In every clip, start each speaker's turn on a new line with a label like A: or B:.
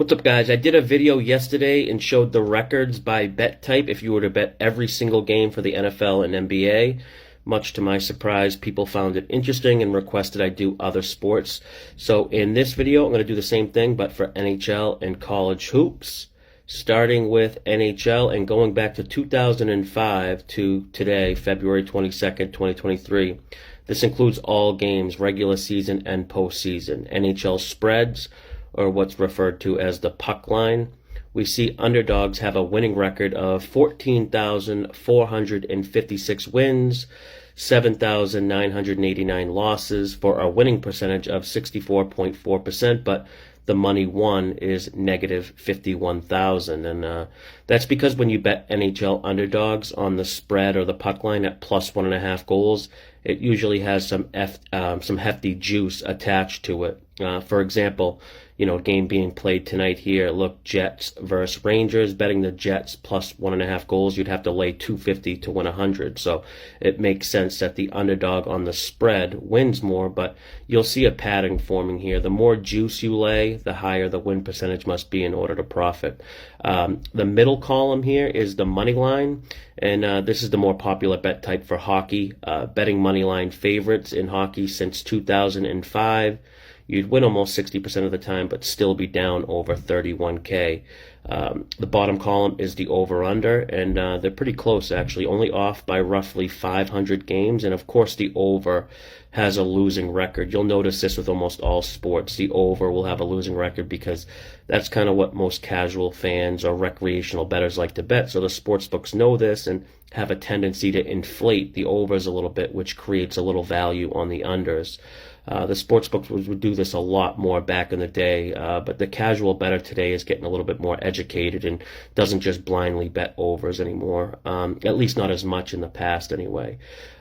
A: What's up, guys? I did a video yesterday and showed the records by bet type if you were to bet every single game for the NFL and NBA. Much to my surprise, people found it interesting and requested I do other sports. So in this video, I'm going to do the same thing, but for NHL and college hoops. Starting with NHL and going back to 2005 to today, February 22nd, 2023. This includes all games, regular season and postseason. NHL spreads, or what's referred to as the puck line. We see underdogs have a winning record of 14,456 wins, 7,989 losses for a winning percentage of 64.4%, but the money won is negative 51,000. And that's because when you bet NHL underdogs on the spread or the puck line at plus 1.5 goals, it usually has some hefty juice attached to it. For example, game being played tonight here, look, Jets versus Rangers, betting the Jets plus 1.5 goals, you'd have to lay 250 to win 100. So it makes sense that the underdog on the spread wins more, but you'll see a pattern forming here. The more juice you lay, the higher the win percentage must be in order to profit. The middle column here is the money line, and this is the more popular bet type for hockey. Betting money line favorites in hockey since 2005. You'd win almost 60% of the time, but still be down over 31K. The bottom column is the over-under, and they're pretty close, actually, only off by roughly 500 games. And, of course, the over has a losing record. You'll notice this with almost all sports. The over will have a losing record because that's kind of what most casual fans or recreational bettors like to bet. So the sports books know this and have a tendency to inflate the overs a little bit, which creates a little value on the unders. The sports books would do this a lot more back in the day, but the casual bettor today is getting a little bit more educated and doesn't just blindly bet overs anymore, at least not as much in the past anyway.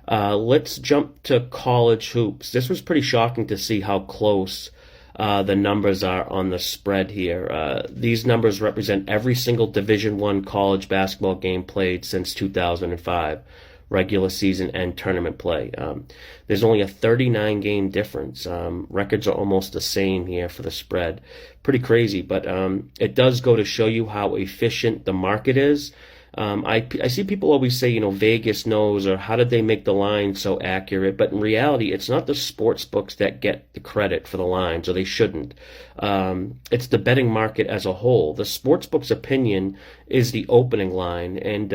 A: Let's jump to college hoops. This was pretty shocking to see how close the numbers are on the spread here. These numbers represent every single Division I college basketball game played since 2005. Regular season and tournament play. There's only a 39 game difference. Records are almost the same here for the spread. Pretty crazy, but it does go to show you how efficient the market is. I see people always say, Vegas knows, or how did they make the line so accurate? But in reality, it's not the sports books that get the credit for the lines, or they shouldn't. It's the betting market as a whole. The sports book's opinion is the opening line, and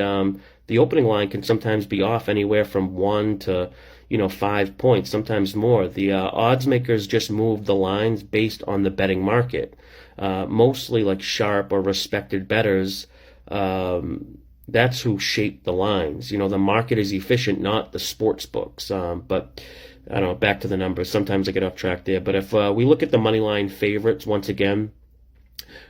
A: the opening line can sometimes be off anywhere from 1 to 5 points, sometimes more. The odds makers just move the lines based on the betting market. Mostly like sharp or respected bettors, that's who shape the lines. The market is efficient, not the sports books. But I don't know, back to the numbers. Sometimes I get off track there. But if we look at the money line favorites once again,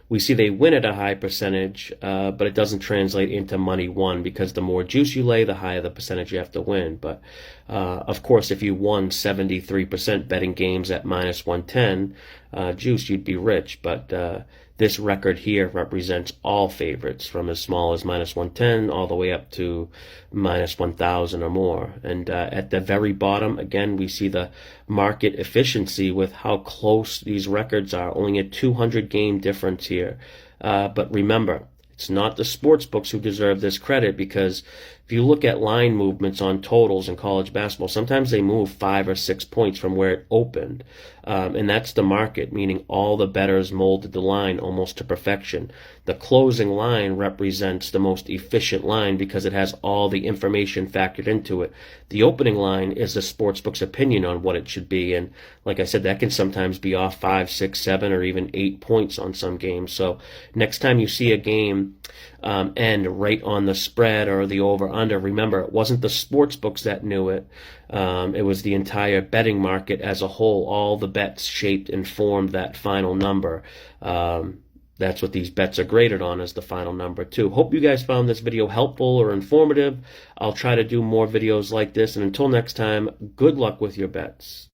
A: we see they win at a high percentage, but it doesn't translate into money won because the more juice you lay, the higher the percentage you have to win. But, of course, if you won 73% betting games at minus 110 juice, you'd be rich. But this record here represents all favorites from as small as minus 110 all the way up to minus 1,000 or more. And at the very bottom, again, we see the market efficiency with how close these records are. Only a 200 game difference here. But remember, it's not the sports books who deserve this credit, because if you look at line movements on totals in college basketball, sometimes they move 5 or 6 points from where it opened. And that's the market, meaning all the bettors molded the line almost to perfection. The closing line represents the most efficient line because it has all the information factored into it. The opening line is the sportsbook's opinion on what it should be. And like I said, that can sometimes be off 5, 6, 7, or even 8 points on some games. So next time you see a game end right on the spread or the over-under, remember, it wasn't the sports books that knew it. It was the entire betting market as a whole. All the bets shaped and formed that final number. That's what these bets are graded on, as the final number too. Hope you guys found this video helpful or informative. I'll try to do more videos like this. And until next time, good luck with your bets.